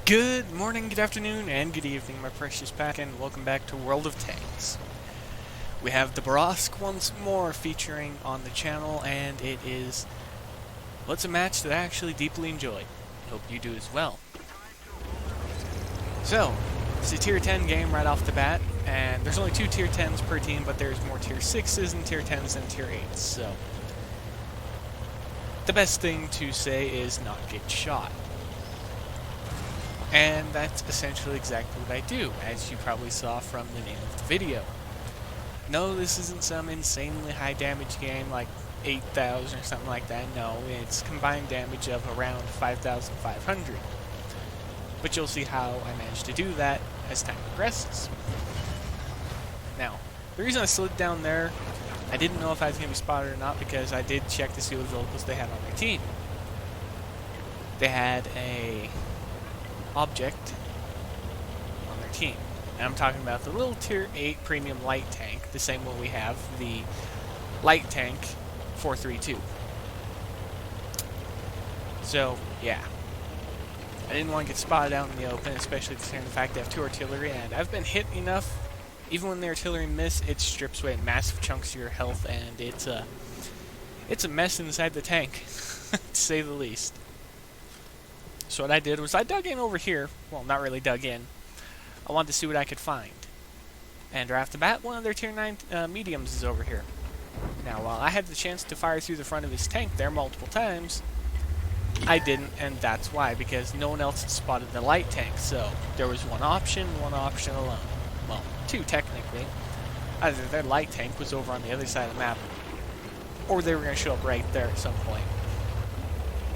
Good morning, good afternoon, and good evening, my precious pack, and welcome back to World of Tanks. We have the Bourrasque once more featuring on the channel, and it is, well, it's a match that I actually deeply enjoy. Hope you do as well. So, it's a tier 10 game right off the bat, and there's only 2 tier 10s per team, but there's more tier 6s and tier 10s than tier 8s, so the best thing to say is not get shot. And that's essentially exactly what I do, as you probably saw from the name of the video. No, this isn't some insanely high damage game like 8,000 or something like that. No, it's combined damage of around 5,500. But you'll see how I managed to do that as time progresses. Now, the reason I slid down there, I didn't know if I was going to be spotted or not because I did check to see what vehicles they had on their team. They had a object on their team. And I'm talking about the little tier 8 premium light tank, the same one we have, the light tank 432. So, yeah. I didn't want to get spotted out in the open, especially considering the fact they have 2 artillery, and I've been hit enough. Even when the artillery miss, it strips away massive chunks of your health, and it's a mess inside the tank, to say the least. So what I did was I dug in over here. Well, not really dug in. I wanted to see what I could find. And right off the bat, one of their tier 9 mediums is over here. Now, while I had the chance to fire through the front of his tank there multiple times, I didn't, and that's why, because no one else had spotted the light tank. So there was one option alone. Well, 2 technically. Either their light tank was over on the other side of the map, or they were going to show up right there at some point.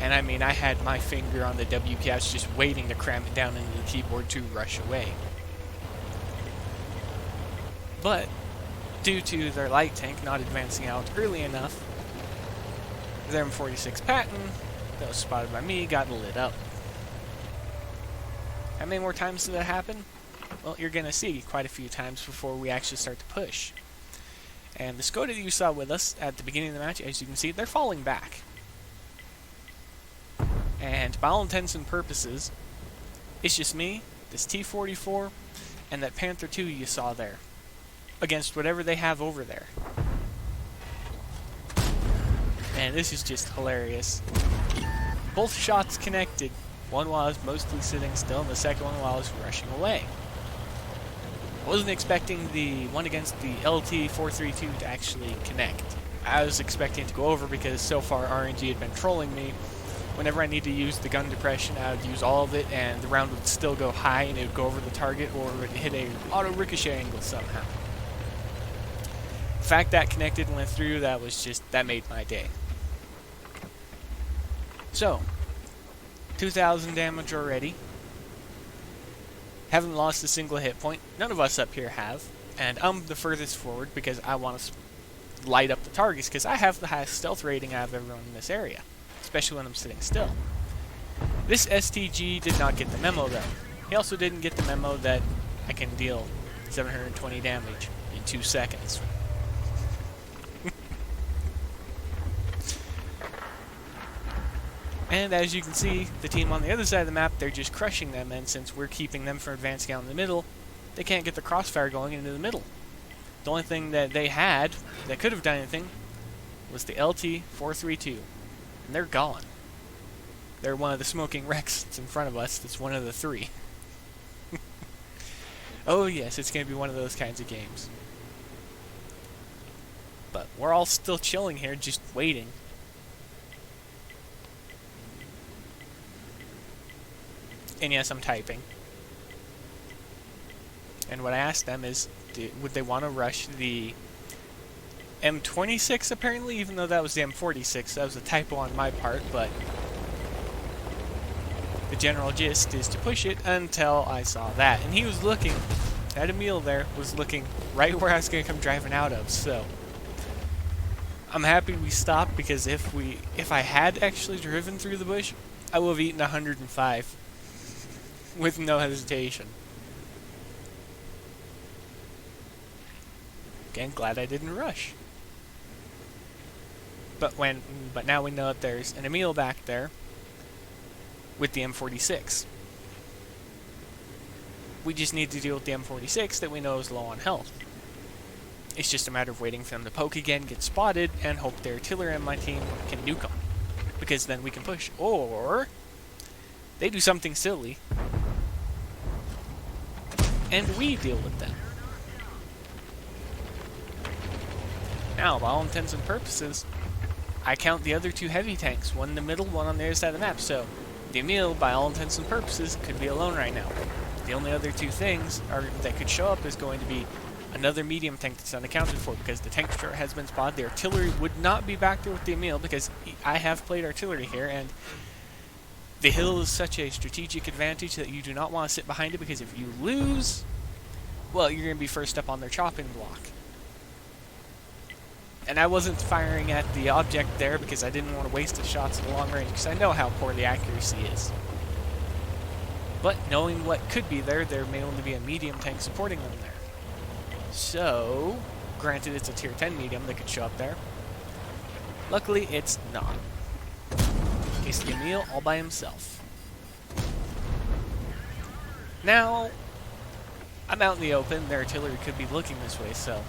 And I mean, I had my finger on the W key. I was just waiting to cram it down into the keyboard to rush away. But, due to their light tank not advancing out early enough, their M46 Patton, that was spotted by me, got lit up. How many more times did that happen? Well, you're going to see quite a few times before we actually start to push. And the Skoda that you saw with us at the beginning of the match, as you can see, they're falling back. And by all intents and purposes, it's just me, this T-44, and that Panther II you saw there, against whatever they have over there. And this is just hilarious. Both shots connected, one while I was mostly sitting still, and the second one while I was rushing away. I wasn't expecting the one against the LT-432 to actually connect. I was expecting it to go over because so far RNG had been trolling me. Whenever I need to use the gun depression, I would use all of it, and the round would still go high, and it would go over the target, or it would hit a auto ricochet angle somehow. The fact that connected and went through, that made my day. So, 2,000 damage already. Haven't lost a single hit point. None of us up here have, and I'm the furthest forward because I want to light up the targets, because I have the highest stealth rating out of everyone in this area. Especially when I'm sitting still. This STG did not get the memo though. He also didn't get the memo that I can deal 720 damage in 2 seconds. And as you can see, the team on the other side of the map, they're just crushing them, and since we're keeping them from advancing out in the middle, they can't get the crossfire going into the middle. The only thing that they had that could have done anything was the LT-432. And they're gone. They're one of the smoking wrecks that's in front of us. That's one of the 3. Oh yes, it's going to be one of those kinds of games. But we're all still chilling here, just waiting. And yes, I'm typing. And what I asked them is, would they want to rush the M26 apparently, even though that was the M46. That was a typo on my part, but the general gist is to push it until I saw that. And he was looking at Emil there, was looking right where I was going to come driving out of, so I'm happy we stopped, because if I had actually driven through the bush, I would have eaten 105 with no hesitation. Again, glad I didn't rush. But now we know that there's an Emil back there with the M46. We just need to deal with the M46 that we know is low on health. It's just a matter of waiting for them to poke again, get spotted, and hope the artillery on my team can nuke them. Because then we can push. Or they do something silly, and we deal with them. Now, by all intents and purposes, I count the other two heavy tanks, one in the middle, one on the other side of the map, so the Emil, by all intents and purposes, could be alone right now. The only other two things that could show up is going to be another medium tank that's unaccounted for, because the tank destroyer has been spotted. The artillery would not be back there with the Emil, because I have played artillery here, and the hill is such a strategic advantage that you do not want to sit behind it, because if you lose, well, you're going to be first up on their chopping block. And I wasn't firing at the object there because I didn't want to waste the shots at long range, because I know how poor the accuracy is. But knowing what could be there, there may only be a medium tank supporting them there. So, granted it's a tier 10 medium that could show up there. Luckily, it's not. It's the Emil all by himself. Now, I'm out in the open. Their artillery could be looking this way, so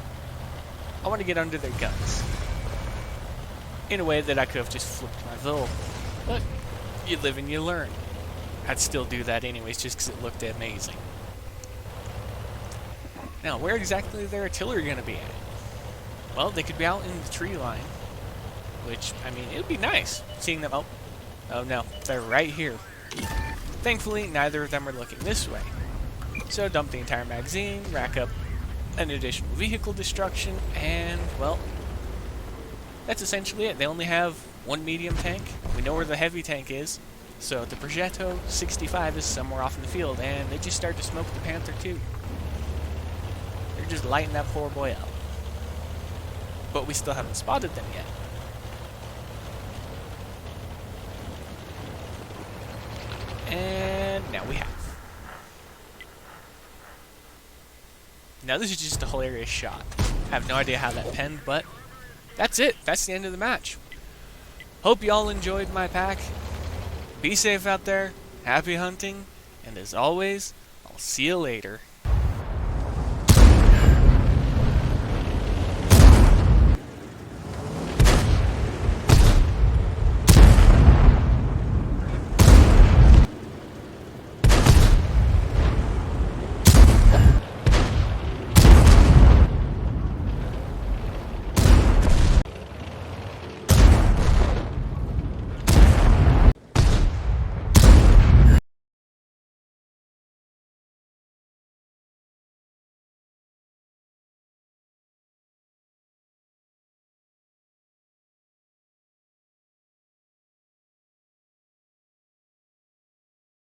I want to get under their guns in a way that I could have just flipped my Vil. But you live and you learn. I'd still do that anyways, just because it looked amazing. Now, where exactly is their artillery going to be at? Well, they could be out in the tree line, which, I mean, it would be nice seeing them. Oh no, they're right here. Thankfully, neither of them are looking this way. So dump the entire magazine, rack up an additional vehicle destruction, and, well, that's essentially it. They only have one medium tank. We know where the heavy tank is, so the Progetto 65 is somewhere off in the field, and they just start to smoke the Panther too. They're just lighting that poor boy up. But we still haven't spotted them yet. And now we have. Now this is just a hilarious shot. I have no idea how that penned, but that's it. That's the end of the match. Hope you all enjoyed my pack. Be safe out there, happy hunting, and as always, I'll see you later.